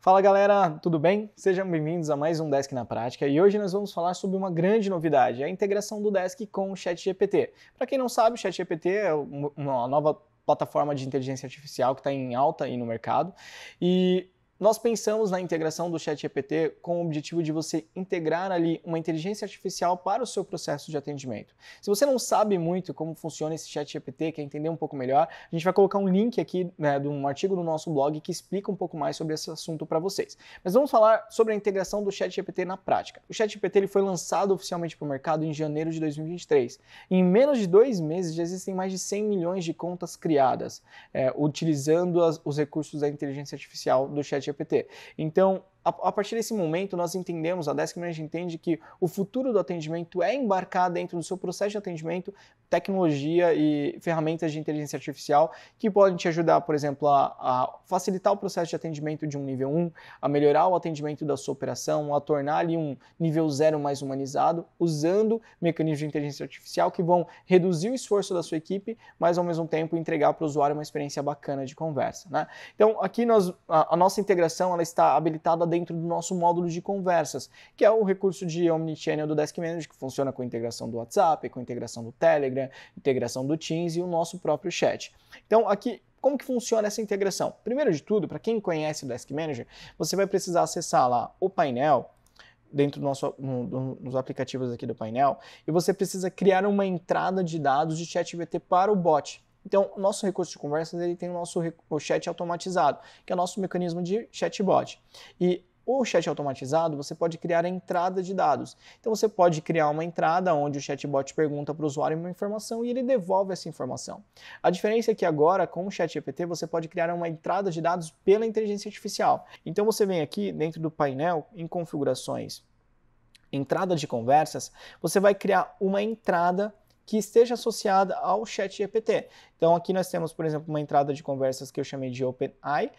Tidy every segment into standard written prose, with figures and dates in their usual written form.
Fala galera, tudo bem? Sejam bem-vindos a mais um Desk na Prática e hoje nós vamos falar sobre uma grande novidade, a integração do Desk com o ChatGPT. Para quem não sabe, o ChatGPT é uma nova plataforma de inteligência artificial que está em alta aí no mercado e nós pensamos na integração do ChatGPT com o objetivo de você integrar ali uma inteligência artificial para o seu processo de atendimento. Se você não sabe muito como funciona esse ChatGPT, quer entender um pouco melhor, a gente vai colocar um link aqui, de um artigo do nosso blog que explica um pouco mais sobre esse assunto para vocês. Mas vamos falar sobre a integração do ChatGPT na prática. O ChatGPT ele foi lançado oficialmente para o mercado em janeiro de 2023. Em menos de 2 meses já existem mais de 100 milhões de contas criadas, utilizando os recursos da inteligência artificial do ChatGPT. Então, a partir desse momento, nós entendemos, a Desk Manager entende que o futuro do atendimento é embarcar dentro do seu processo de atendimento tecnologia e ferramentas de inteligência artificial que podem te ajudar, por exemplo, a facilitar o processo de atendimento de um nível 1, a melhorar o atendimento da sua operação, a tornar ali um nível 0 mais humanizado, usando mecanismos de inteligência artificial que vão reduzir o esforço da sua equipe, mas ao mesmo tempo entregar para o usuário uma experiência bacana de conversa, né? Então, aqui a nossa integração ela está habilitada dentro do nosso módulo de conversas, que é o recurso de Omnichannel do Desk Manager, que funciona com a integração do WhatsApp, com a integração do Telegram, integração do Teams e o nosso próprio chat. Então, aqui, como que funciona essa integração? Primeiro de tudo, para quem conhece o Desk Manager, você vai precisar acessar lá o painel, dentro dos aplicativos aqui do painel, e você precisa criar uma entrada de dados de ChatGPT para o bot. Então, o nosso recurso de conversas ele tem o chat automatizado, que é o nosso mecanismo de chatbot. E o chat automatizado, você pode criar a entrada de dados. Então, você pode criar uma entrada onde o chatbot pergunta para o usuário uma informação e ele devolve essa informação. A diferença é que agora, com o ChatGPT, você pode criar uma entrada de dados pela inteligência artificial. Então, você vem aqui dentro do painel, em configurações, entrada de conversas, você vai criar uma entrada que esteja associada ao ChatGPT. Então aqui nós temos, por exemplo, uma entrada de conversas que eu chamei de OpenAI,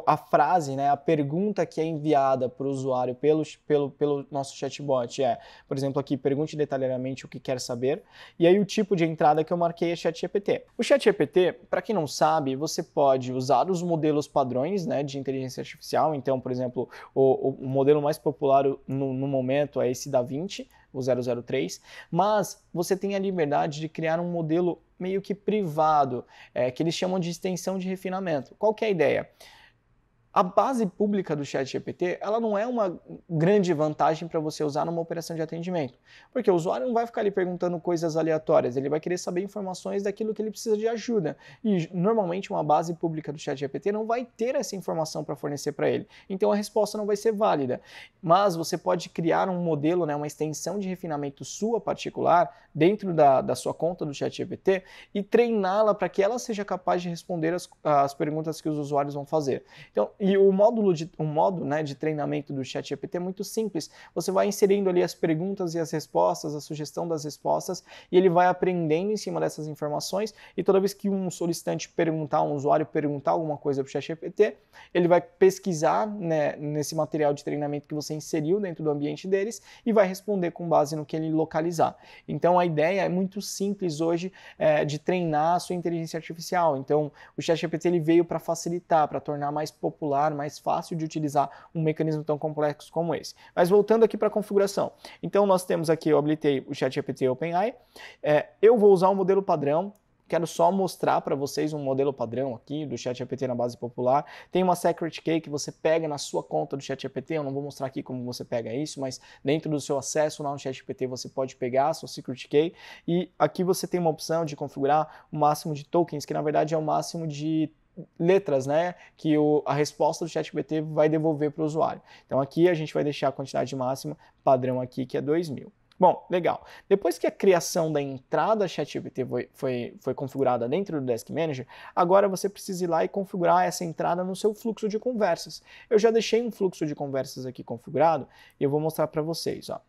a frase, né, a pergunta que é enviada para o usuário pelo nosso chatbot é, por exemplo, aqui, pergunte detalhadamente o que quer saber, e aí o tipo de entrada que eu marquei é ChatGPT. O ChatGPT, para quem não sabe, você pode usar os modelos padrões, né, de inteligência artificial, então, por exemplo, o modelo mais popular no momento é esse DaVinci, o 003, mas você tem a liberdade de criar um modelo meio que privado, que eles chamam de extensão de refinamento. Qual que é a ideia? A base pública do ChatGPT, ela não é uma grande vantagem para você usar numa operação de atendimento, porque o usuário não vai ficar ali perguntando coisas aleatórias, ele vai querer saber informações daquilo que ele precisa de ajuda, e normalmente uma base pública do ChatGPT não vai ter essa informação para fornecer para ele, então a resposta não vai ser válida, mas você pode criar um modelo, né, uma extensão de refinamento sua particular, dentro da sua conta do ChatGPT, e treiná-la para que ela seja capaz de responder as perguntas que os usuários vão fazer. Então, e o modo, né, de treinamento do ChatGPT é muito simples. Você vai inserindo ali as perguntas e as respostas, a sugestão das respostas, e ele vai aprendendo em cima dessas informações, e toda vez que um solicitante perguntar, um usuário perguntar alguma coisa para o ChatGPT, ele vai pesquisar, né, nesse material de treinamento que você inseriu dentro do ambiente deles, e vai responder com base no que ele localizar. Então a ideia é muito simples hoje de treinar a sua inteligência artificial. Então o ChatGPT ele veio para facilitar, para tornar mais popular, mais fácil de utilizar um mecanismo tão complexo como esse. Mas voltando aqui para a configuração. Então nós temos aqui, eu habilitei o ChatGPT OpenAI, eu vou usar um modelo padrão, quero só mostrar para vocês um modelo padrão aqui do ChatGPT na base popular. Tem uma Secret Key que você pega na sua conta do ChatGPT, eu não vou mostrar aqui como você pega isso, mas dentro do seu acesso lá no ChatGPT você pode pegar a sua Secret Key e aqui você tem uma opção de configurar o máximo de tokens, que na verdade é o máximo de letras, né, que a resposta do ChatGPT vai devolver para o usuário. Então aqui a gente vai deixar a quantidade máxima padrão aqui, que é 2000. Bom, legal. Depois que a criação da entrada ChatGPT foi configurada dentro do Desk Manager, agora você precisa ir lá e configurar essa entrada no seu fluxo de conversas. Eu já deixei um fluxo de conversas aqui configurado e eu vou mostrar para vocês, ó.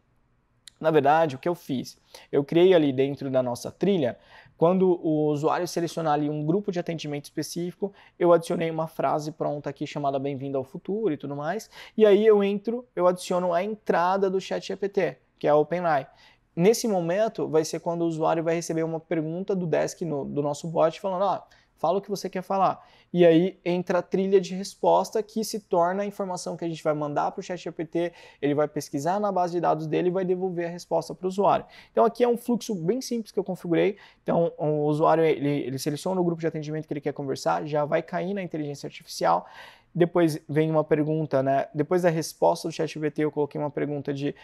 Na verdade, o que eu fiz? Eu criei ali dentro da nossa trilha, quando o usuário selecionar ali um grupo de atendimento específico, eu adicionei uma frase pronta aqui chamada Bem-vindo ao Futuro e tudo mais, e aí eu adiciono a entrada do ChatGPT, que é a OpenAI. Nesse momento, vai ser quando o usuário vai receber uma pergunta do Desk, do nosso bot, falando, fala o que você quer falar. E aí entra a trilha de resposta que se torna a informação que a gente vai mandar para o ChatGPT, ele vai pesquisar na base de dados dele e vai devolver a resposta para o usuário. Então aqui é um fluxo bem simples que eu configurei. Então o usuário ele seleciona o grupo de atendimento que ele quer conversar, já vai cair na inteligência artificial. Depois vem uma pergunta, né? Depois da resposta do ChatGPT eu coloquei uma pergunta de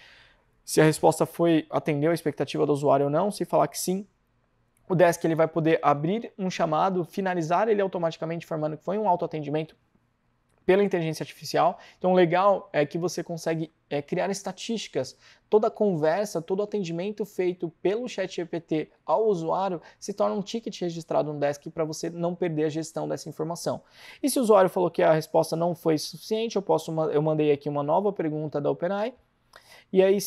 se a resposta atendeu a expectativa do usuário ou não. Se falar que sim, o Desk ele vai poder abrir um chamado, finalizar ele automaticamente, informando que foi um autoatendimento pela inteligência artificial. Então, o legal é que você consegue criar estatísticas. Toda conversa, todo atendimento feito pelo ChatGPT ao usuário se torna um ticket registrado no Desk para você não perder a gestão dessa informação. E se o usuário falou que a resposta não foi suficiente, eu mandei aqui uma nova pergunta da OpenAI. E aí,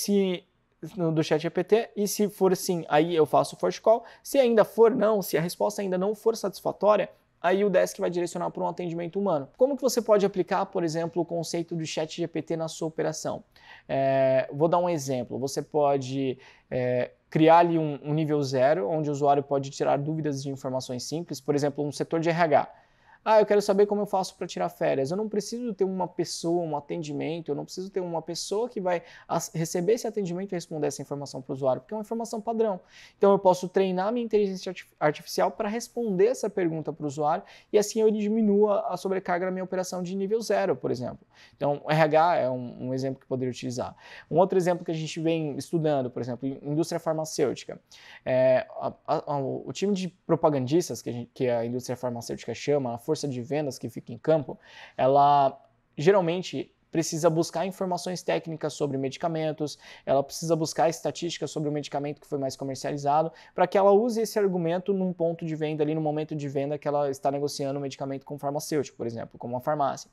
do ChatGPT, e se for sim, aí eu faço o force call. Se ainda for não, se a resposta ainda não for satisfatória, aí o Desk vai direcionar para um atendimento humano. Como que você pode aplicar, por exemplo, o conceito do ChatGPT na sua operação? Vou dar um exemplo. Você pode criar ali um nível 0, onde o usuário pode tirar dúvidas de informações simples, por exemplo, um setor de RH. Eu quero saber como eu faço para tirar férias. Eu não preciso ter uma pessoa, um atendimento, eu não preciso ter uma pessoa que vai receber esse atendimento e responder essa informação para o usuário, porque é uma informação padrão. Então eu posso treinar minha inteligência artificial para responder essa pergunta para o usuário e assim eu diminua a sobrecarga da minha operação de nível 0, por exemplo. Então RH é um exemplo que poderia utilizar. Um outro exemplo que a gente vem estudando, por exemplo, indústria farmacêutica. O time de propagandistas que a indústria farmacêutica chama, a força de vendas que fica em campo, ela geralmente precisa buscar informações técnicas sobre medicamentos, ela precisa buscar estatísticas sobre o medicamento que foi mais comercializado, para que ela use esse argumento num ponto de venda, ali no momento de venda que ela está negociando o medicamento com o farmacêutico, por exemplo, como uma farmácia.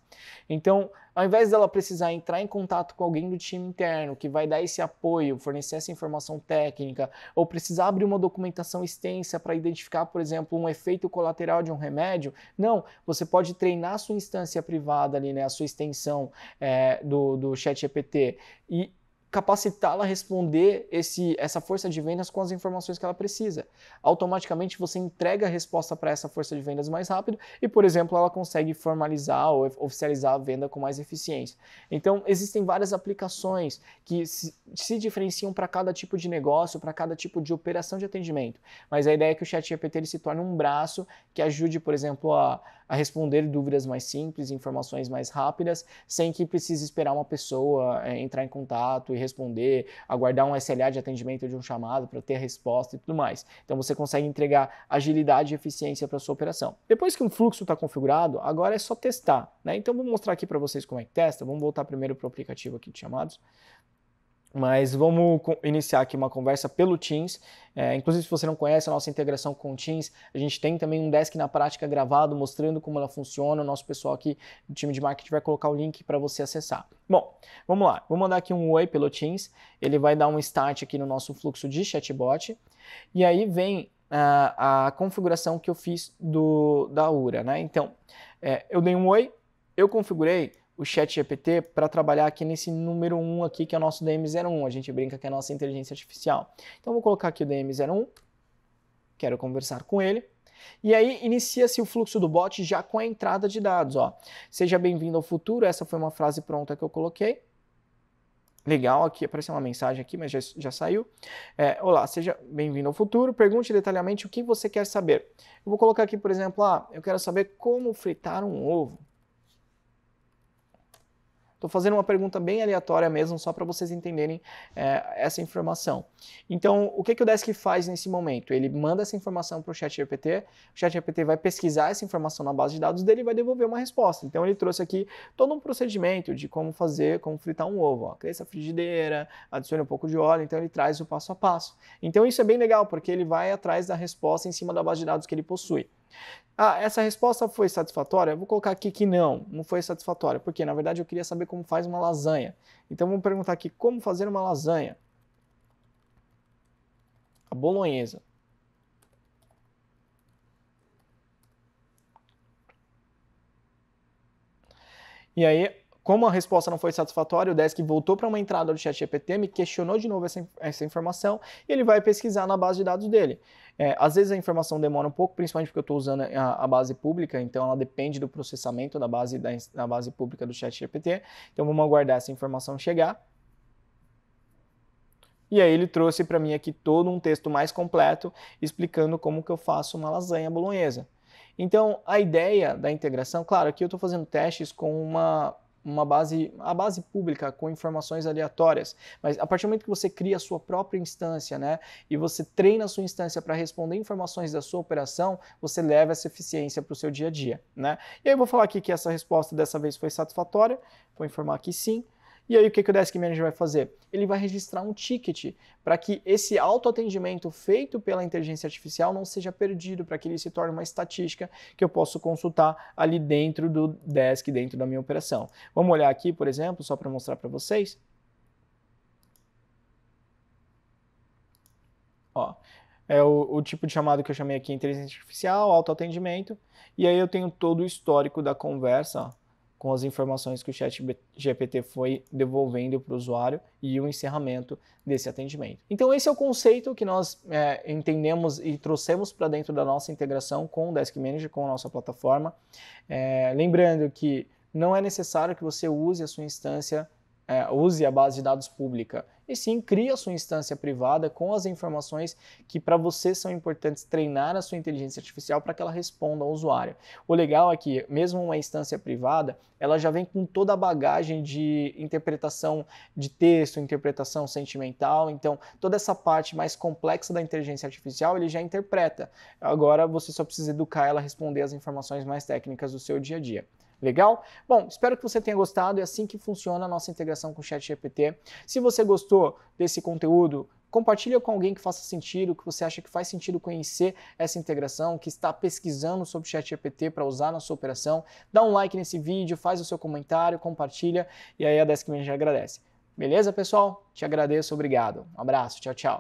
Então, ao invés dela precisar entrar em contato com alguém do time interno que vai dar esse apoio, fornecer essa informação técnica, ou precisar abrir uma documentação extensa para identificar, por exemplo, um efeito colateral de um remédio, não, você pode treinar a sua instância privada ali, né, a sua extensão do ChatGPT e capacitá-la a responder essa força de vendas com as informações que ela precisa. Automaticamente você entrega a resposta para essa força de vendas mais rápido e, por exemplo, ela consegue formalizar ou oficializar a venda com mais eficiência. Então, existem várias aplicações que se diferenciam para cada tipo de negócio, para cada tipo de operação de atendimento. Mas a ideia é que o ChatGPT ele se torne um braço que ajude, por exemplo, a responder dúvidas mais simples, informações mais rápidas, sem que precise esperar uma pessoa entrar em contato e responder, aguardar um SLA de atendimento de um chamado para ter a resposta e tudo mais. Então você consegue entregar agilidade e eficiência para a sua operação. Depois que um fluxo está configurado, agora é só testar, né? Então vou mostrar aqui para vocês como é que testa. Vamos voltar primeiro para o aplicativo aqui de chamados. Mas vamos iniciar aqui uma conversa pelo Teams. Inclusive, se você não conhece a nossa integração com o Teams, a gente tem também um Desk na prática gravado mostrando como ela funciona. O nosso pessoal aqui do time de marketing vai colocar o link para você acessar. Bom, vamos lá. Vou mandar aqui um oi pelo Teams. Ele vai dar um start aqui no nosso fluxo de chatbot. E aí vem a configuração que eu fiz da URA, né? Então, eu dei um oi, eu configurei o ChatGPT para trabalhar aqui nesse número 1 aqui, que é o nosso DM01. A gente brinca que é a nossa inteligência artificial. Então, vou colocar aqui o DM01, quero conversar com ele. E aí, inicia-se o fluxo do bot já com a entrada de dados. Ó. Seja bem-vindo ao futuro, essa foi uma frase pronta que eu coloquei. Legal, aqui apareceu uma mensagem aqui, mas já saiu. Olá, seja bem-vindo ao futuro, pergunte detalhadamente o que você quer saber. Eu vou colocar aqui, por exemplo, eu quero saber como fritar um ovo. Estou fazendo uma pergunta bem aleatória mesmo, só para vocês entenderem essa informação. Então, o que o Desk faz nesse momento? Ele manda essa informação para o ChatGPT vai pesquisar essa informação na base de dados dele e vai devolver uma resposta. Então, ele trouxe aqui todo um procedimento de como fritar um ovo. Cresça a frigideira, adicione um pouco de óleo, então ele traz o passo a passo. Então, isso é bem legal, porque ele vai atrás da resposta em cima da base de dados que ele possui. Essa resposta foi satisfatória? Eu vou colocar aqui que não foi satisfatória, porque na verdade eu queria saber como faz uma lasanha. Então vamos perguntar aqui como fazer uma lasanha. A bolonhesa. E aí Como a resposta não foi satisfatória, o Desk voltou para uma entrada do ChatGPT, me questionou de novo essa informação e ele vai pesquisar na base de dados dele. Às vezes a informação demora um pouco, principalmente porque eu estou usando a base pública, então ela depende do processamento da base pública do ChatGPT. Então vamos aguardar essa informação chegar. E aí ele trouxe para mim aqui todo um texto mais completo explicando como que eu faço uma lasanha bolonhesa. Então a ideia da integração, claro, aqui eu estou fazendo testes com a base pública com informações aleatórias, mas a partir do momento que você cria a sua própria instância, né, e você treina a sua instância para responder informações da sua operação, você leva essa eficiência para o seu dia a dia, né? E aí eu vou falar aqui que essa resposta dessa vez foi satisfatória, vou informar que sim. E aí o que o Desk Manager vai fazer? Ele vai registrar um ticket para que esse autoatendimento feito pela inteligência artificial não seja perdido, para que ele se torne uma estatística que eu posso consultar ali dentro do Desk, dentro da minha operação. Vamos olhar aqui, por exemplo, só para mostrar para vocês. Ó, é o tipo de chamado que eu chamei aqui, inteligência artificial, autoatendimento, e aí eu tenho todo o histórico da conversa, ó, com as informações que o ChatGPT foi devolvendo para o usuário e o encerramento desse atendimento. Então esse é o conceito que nós entendemos e trouxemos para dentro da nossa integração com o Desk Manager, com a nossa plataforma. Lembrando que não é necessário que você use a sua instância, use a base de dados pública, e sim crie a sua instância privada com as informações que para você são importantes, treinar a sua inteligência artificial para que ela responda ao usuário. O legal é que mesmo uma instância privada, ela já vem com toda a bagagem de interpretação de texto, interpretação sentimental, então toda essa parte mais complexa da inteligência artificial ele já interpreta. Agora você só precisa educar ela a responder as informações mais técnicas do seu dia a dia. Legal? Bom, espero que você tenha gostado, é assim que funciona a nossa integração com o ChatGPT. Se você gostou desse conteúdo, compartilha com alguém que faça sentido, que você acha que faz sentido conhecer essa integração, que está pesquisando sobre o ChatGPT para usar na sua operação. Dá um like nesse vídeo, faz o seu comentário, compartilha e aí a Desk Manager agradece. Beleza, pessoal? Te agradeço, obrigado. Um abraço, tchau, tchau.